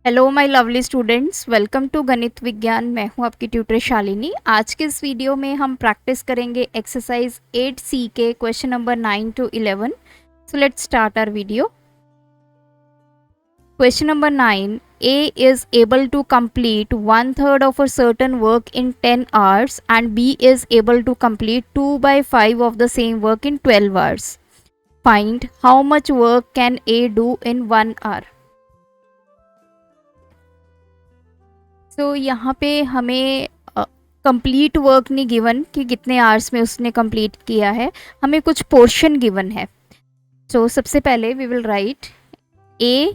Hello my lovely students, welcome to Ganit Vigyan. मैं हूं आपकी ट्यूटर शालिनी। आज के इस वीडियो में हम प्रैक्टिस करेंगे एक्सरसाइज 8C के question number 9 to 11। So let's start our video. Question number 9, A is able to complete one third of a certain work in 10 hours and B is able to complete 2 by 5 of the same work in 12 hours. Find how much work can A do in 1 hour. सो यहाँ पे हमें complete work नहीं given कि कितने hours में उसने complete किया है, हमें कुछ पोर्शन गिवन है। सो सबसे पहले we will write A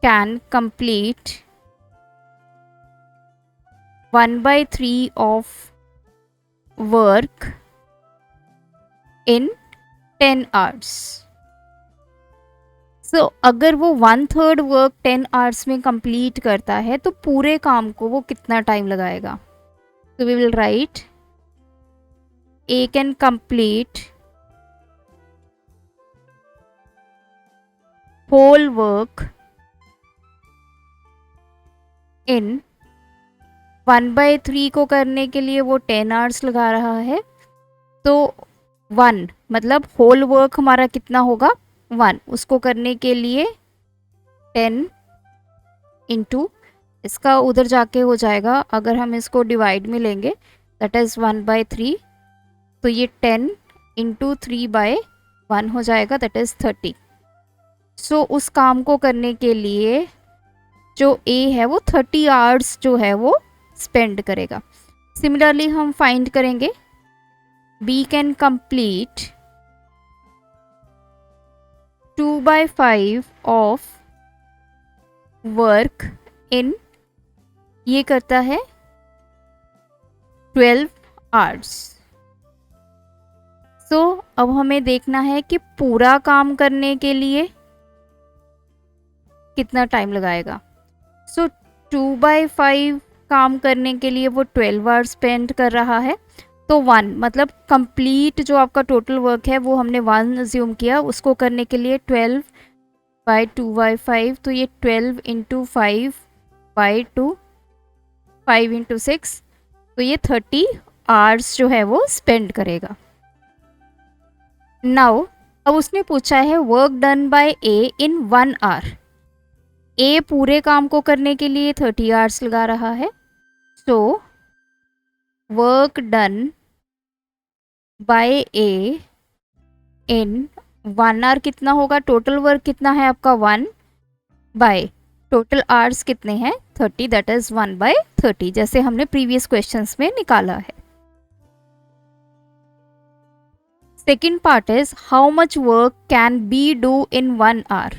can complete 1/3 of work in 10 hours. So अगर वो 1/3 वर्क 10 आवर्स में कंप्लीट करता है तो पूरे काम को वो कितना टाइम लगाएगा। So we will write A can complete whole work in 1/3 को करने के लिए वो 10 आवर्स लगा रहा है, तो 1 मतलब होल वर्क हमारा कितना होगा 1, उसको करने के लिए 10 इंटू इसका उधर जाके हो जाएगा, अगर हम इसको डिवाइड में लेंगे दैट इज़ 1/3, तो ये 10 इंटू 3/1 हो जाएगा दैट इज़ 30। सो उस काम को करने के लिए जो ए है वो 30 आवर्स जो है वो स्पेंड करेगा। सिमिलरली हम फाइंड करेंगे B can complete 2/5 of work in, ये करता है 12 आवर्स। सो अब हमें देखना है कि पूरा काम करने के लिए कितना टाइम लगाएगा। सो 2/5 काम करने के लिए वो 12 आवर्स स्पेंड कर रहा है, तो 1 मतलब कंप्लीट जो आपका टोटल वर्क है वो हमने 1 अज्यूम किया, उसको करने के लिए 12/2/5, तो ये 12 इंटू 5/2, 5 इंटू 6, तो ये 30 आवर्स जो है वो स्पेंड करेगा। नाउ अब उसने पूछा है work done by A in 1 hour. A पूरे काम को करने के लिए 30 आवर्स लगा रहा है, so work done by A in 1 hour कितना होगा, टोटल वर्क कितना है आपका 1 बाय टोटल आवर्स कितने हैं 30, दैट इज 1/30, जैसे हमने प्रीवियस क्वेश्चंस में निकाला है। Second part is how much work can be do in 1 hour.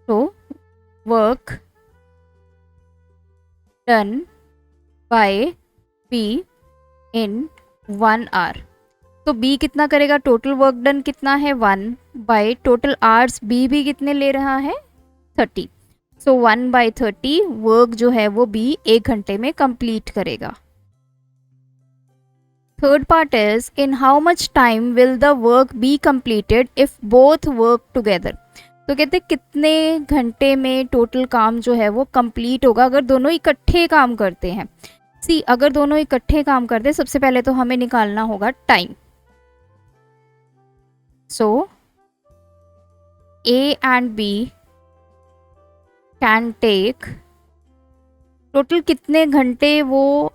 तो work done by B in 1 hour, तो बी कितना करेगा, टोटल वर्क डन कितना है 1 बाय टोटल आवर्स बी भी कितने ले रहा है 30, सो 1/30 वर्क जो है वो बी 1 घंटे में कंप्लीट करेगा। Third part is in how much time will the work be completed if both work together. तो कहते कितने घंटे में टोटल काम जो है वो कंप्लीट होगा अगर दोनों इकट्ठे काम करते हैं। सी अगर दोनों इकट्ठे काम करते हैं, सबसे पहले तो हमें निकालना होगा time. So A and B can take, total कितने घंटे वो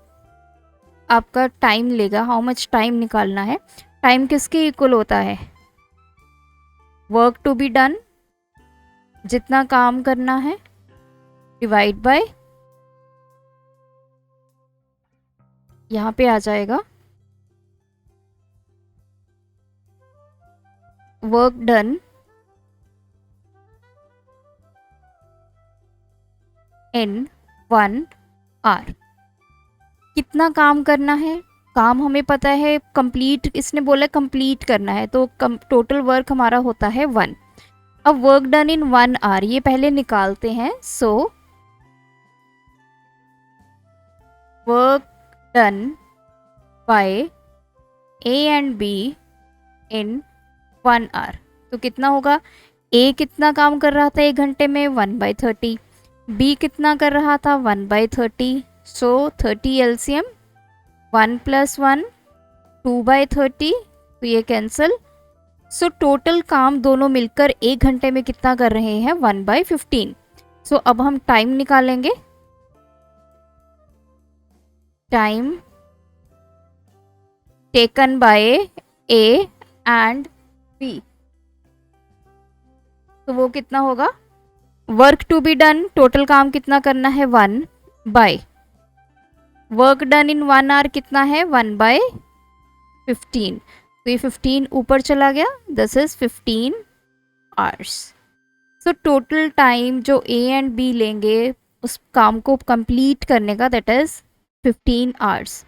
आपका टाइम लेगा, हाउ मच टाइम निकालना है। टाइम किसके इक्वल होता है, वर्क टू बी डन, जितना काम करना है डिवाइड बाय, यहाँ पे आ जाएगा वर्क डन इन 1 आवर। कितना काम करना है, काम हमें पता है कंप्लीट, इसने बोला कंप्लीट करना है, तो टोटल वर्क हमारा होता है 1। अब वर्क डन इन 1 आवर ये पहले निकालते हैं। So work done by A and B in 1 hour, तो कितना होगा ए कितना काम कर रहा था 1 घंटे में, 1/30। बी कितना कर रहा था, 1/30। सो 30 एलसीएम, 1 + 1 2/30, तो ये कैंसिल। सो टोटल काम दोनों मिलकर 1 घंटे में कितना कर रहे हैं, 1/15। सो अब हम टाइम निकालेंगे। Time taken by A and B, तो वो कितना होगा, work to be done, total काम कितना करना है, 1 by work done in 1 hour कितना है, 1/15। तो ये 15 ऊपर चला गया, this is 15 hours. So total time जो ए एंड बी लेंगे उस काम को कंप्लीट करने का, दैट इज 15 आवर्स।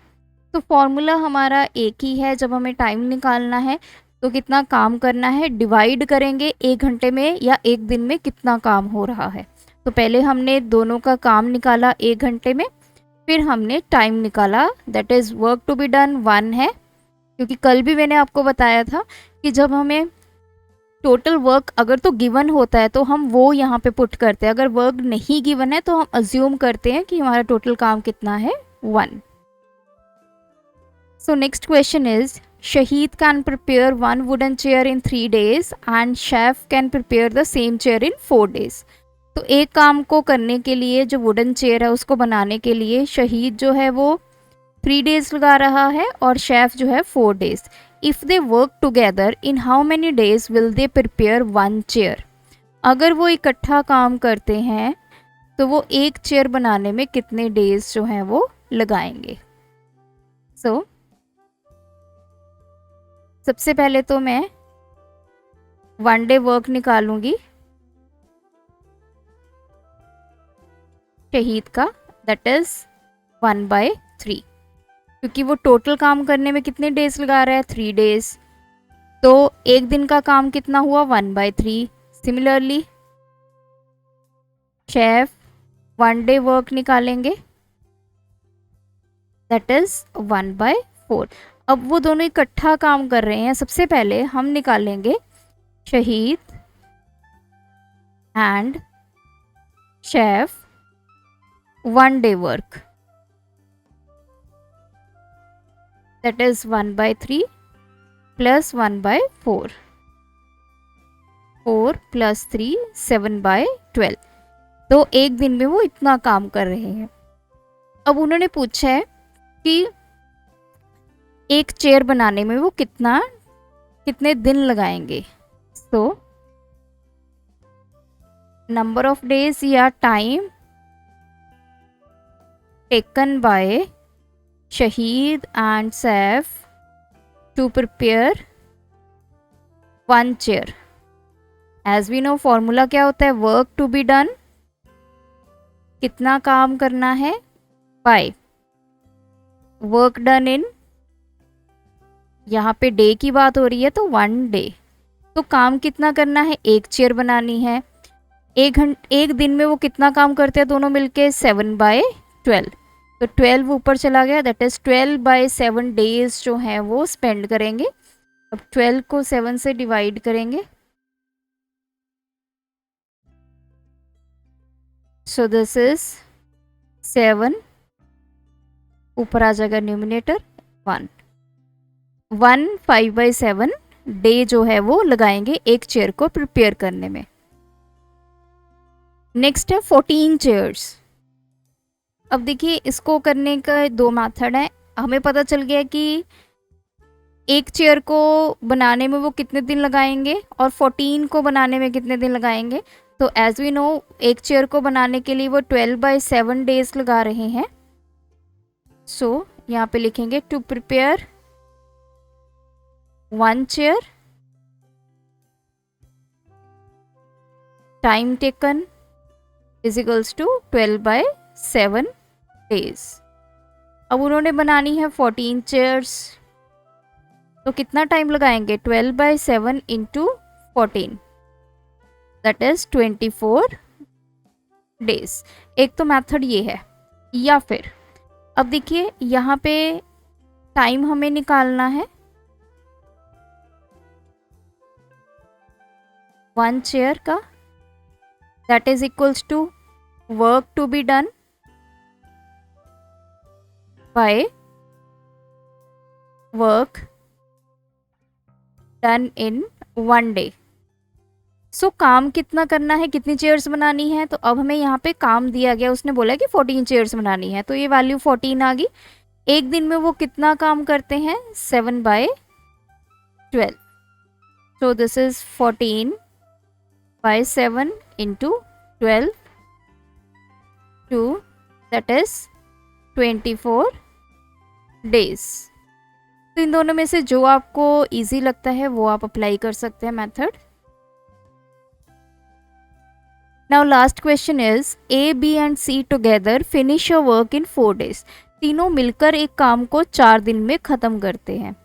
तो फॉर्मूला हमारा एक ही है, जब हमें टाइम निकालना है तो कितना काम करना है डिवाइड करेंगे 1 घंटे में या 1 दिन में कितना काम हो रहा है। तो पहले हमने दोनों का काम निकाला 1 घंटे में, फिर हमने टाइम निकाला, that is work to be done 1 है, क्योंकि कल भी मैंने आपको बताया था कि जब हमें टोटल वर्क अगर तो गिवन होता है तो हम वो यहाँ पे पुट करते हैं, अगर वर्क नहीं गिवन है तो हम अज्यूम करते हैं कि हमारा टोटल काम कितना है, 1। So next question is, Shahid can prepare 1 wooden chair in 3 days and chef can prepare the same chair in 4 days. तो एक काम को करने के लिए जो वुडन चेयर है उसको बनाने के लिए शहीद जो है वो 3 days लगा रहा है और शेफ जो है 4 days. If they work together, in how many days will they prepare 1 chair? अगर वो इकट्ठा काम करते हैं तो वो एक चेयर बनाने में कितने डेज जो हैं वो लगाएंगे। सबसे पहले तो मैं 1 डे वर्क निकालूंगी शहीद का, दैट इज 1/3, क्योंकि वो टोटल काम करने में कितने डेज लगा रहा है, 3 डेज। तो एक दिन का काम कितना हुआ, 1/3। सिमिलरली शेफ 1 डे वर्क निकालेंगे, दैट इज 1/4। अब वो दोनों इकट्ठा काम कर रहे हैं, सबसे पहले हम निकालेंगे शहीद and chef 1 day work, that is 1/3 plus 1/4, 4 + 3 7/12। तो एक दिन में वो इतना काम कर रहे हैं। अब उन्होंने पूछा है कि एक चेयर बनाने में वो कितने दिन लगाएंगे। सो नंबर ऑफ डेज या time taken by Shahid and Saif to prepare 1 chair. As we know formula क्या होता है, वर्क टू बी डन, कितना काम करना है, बाय वर्क डन इन, यहाँ पे डे की बात हो रही है तो 1 डे, तो काम कितना करना है, एक चेयर बनानी है। एक दिन में वो कितना काम करते हैं दोनों मिलके, 7/12। तो 12 ऊपर चला गया, दैट इज 12/7 डेज जो हैं वो स्पेंड करेंगे। अब 12 को 7 से डिवाइड करेंगे, सो दिस इज 7, ऊपर आ जाएगा न्यूमिनेटर 1। 5/7 डे जो है वो लगाएंगे एक चेयर को प्रिपेयर करने में। नेक्स्ट है 14 चेयर्स। अब देखिए इसको करने का 2 मेथड है। हमें पता चल गया कि एक चेयर को बनाने में वो कितने दिन लगाएंगे और 14 को बनाने में कितने दिन लगाएंगे। तो एज वी नो एक चेयर को बनाने के लिए वो 12/7 डेज लगा रहे हैं। सो यहाँ पे लिखेंगे to prepare 1 chair, time taken is equals to 12/7 days। अब उन्होंने बनानी है 14 चेयर्स, तो कितना टाइम लगाएंगे, 12/7 इंटू 14, दैट इज 24 डेज। एक तो मेथड ये है, या फिर अब देखिए यहाँ पे टाइम हमें निकालना है, 1 चेयर का, that is equals to work to be done by work done in 1 day. So काम कितना करना है, कितनी चेयर्स बनानी है, तो अब हमें यहाँ पे काम दिया गया, उसने बोला कि 14 चेयर्स बनानी है, तो ये वैल्यू 14 आ गई। एक दिन में वो कितना काम करते हैं, 7/12। So this is 14/7 into 12 to that is 24 days. तो इन दोनों में से जो आपको इजी लगता है वो आप अप्लाई कर सकते हैं method. Now last question is A, B and C together finish your work in 4 days। तीनों मिलकर एक काम को 4 दिन में ख़त्म करते हैं।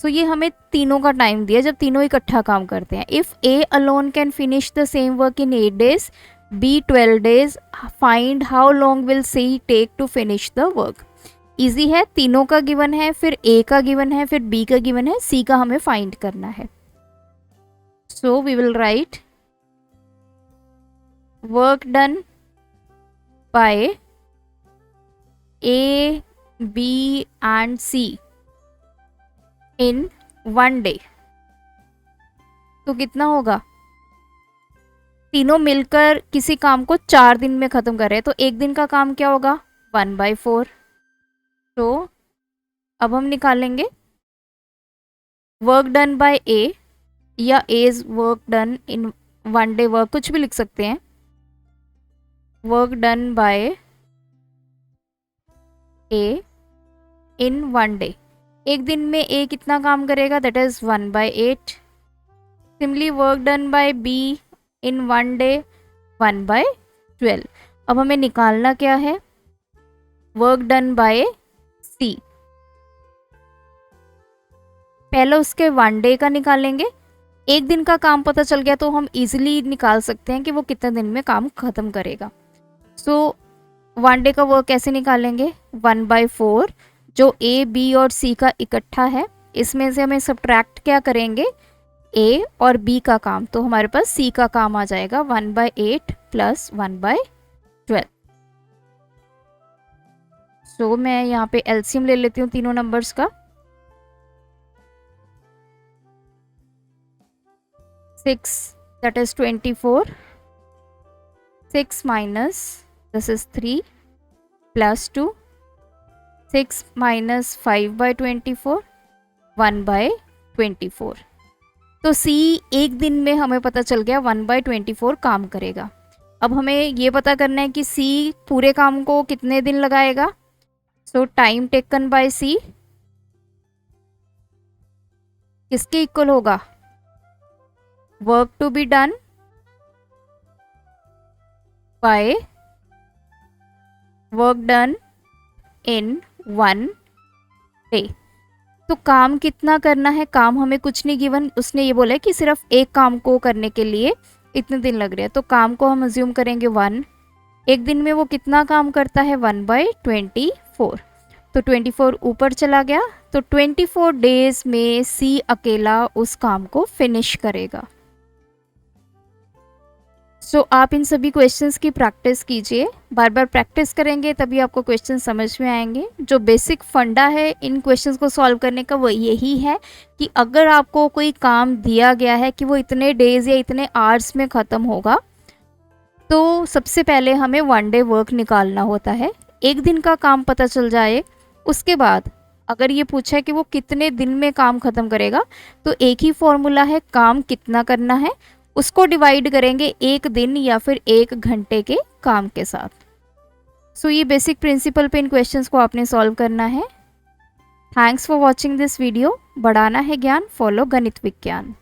सो ये हमें तीनों का टाइम दिया जब तीनों इकट्ठा काम करते हैं। If A alone can finish the same work in 8 days, B 12 days, find how long will C take to finish the work. Easy है, तीनों का गिवन है, फिर A का गिवन है, फिर B का गिवन है, C का हमें फाइंड करना है। So we will write work done by A, B and C in 1 day। तो कितना होगा, तीनों मिलकर किसी काम को 4 दिन में ख़त्म कर रहे हैं, तो एक दिन का काम क्या होगा, 1/4। तो अब हम निकालेंगे वर्क डन बाय A या A's work done in 1 day work, कुछ भी लिख सकते हैं। Work done bye A in 1 day, एक दिन में A कितना काम करेगा, that is 1/8। Similarly work done bye B in 1 day 1/12। अब हमें निकालना क्या है, वर्क डन बाय C। पहले उसके 1 day का निकालेंगे, एक दिन का काम पता चल गया तो हम इजीली निकाल सकते हैं कि वो कितने दिन में काम खत्म करेगा। सो 1 day का वर्क कैसे निकालेंगे, 1/4 जो A, B और C का इकट्ठा है, इसमें से हमें सब्ट्रैक्ट क्या करेंगे, A और B का काम, तो हमारे पास C का काम आ जाएगा 1/8 प्लस 1/12। सो मैं यहाँ पे एलसीएम ले लेती हूँ तीनों नंबर्स का। 6 that is 24, 6 minus this is 3 plus 2, 6 minus 5/24, 1/24। तो C एक दिन में हमें पता चल गया 1/24 काम करेगा। अब हमें ये पता करना है कि C पूरे काम को कितने दिन लगाएगा। So time taken by C किसके इक्वल होगा, work to be done by work done in 1 day. तो काम कितना करना है, काम हमें कुछ नहीं गिवन, उसने ये बोला है कि सिर्फ एक काम को करने के लिए इतने दिन लग रहे हैं, तो काम को हम अज्यूम करेंगे 1। एक दिन में वो कितना काम करता है, 1/24। तो 24 ऊपर चला गया, तो 24 डेज में C अकेला उस काम को फिनिश करेगा। सो आप इन सभी क्वेश्चंस की प्रैक्टिस कीजिए, बार बार प्रैक्टिस करेंगे तभी आपको क्वेश्चन समझ में आएंगे। जो बेसिक फंडा है इन क्वेश्चंस को सॉल्व करने का वो यही है कि अगर आपको कोई काम दिया गया है कि वो इतने डेज या इतने आवर्स में ख़त्म होगा, तो सबसे पहले हमें 1 day वर्क निकालना होता है। एक दिन का काम पता चल जाए, उसके बाद अगर ये पूछा है कि वो कितने दिन में काम ख़त्म करेगा, तो एक ही फॉर्मूला है, काम कितना करना है उसको डिवाइड करेंगे एक दिन या फिर 1 घंटे के काम के साथ। सो ये बेसिक प्रिंसिपल पे इन क्वेश्चंस को आपने सॉल्व करना है। Thanks for watching this video. बढ़ाना है ज्ञान, फॉलो गणित विज्ञान।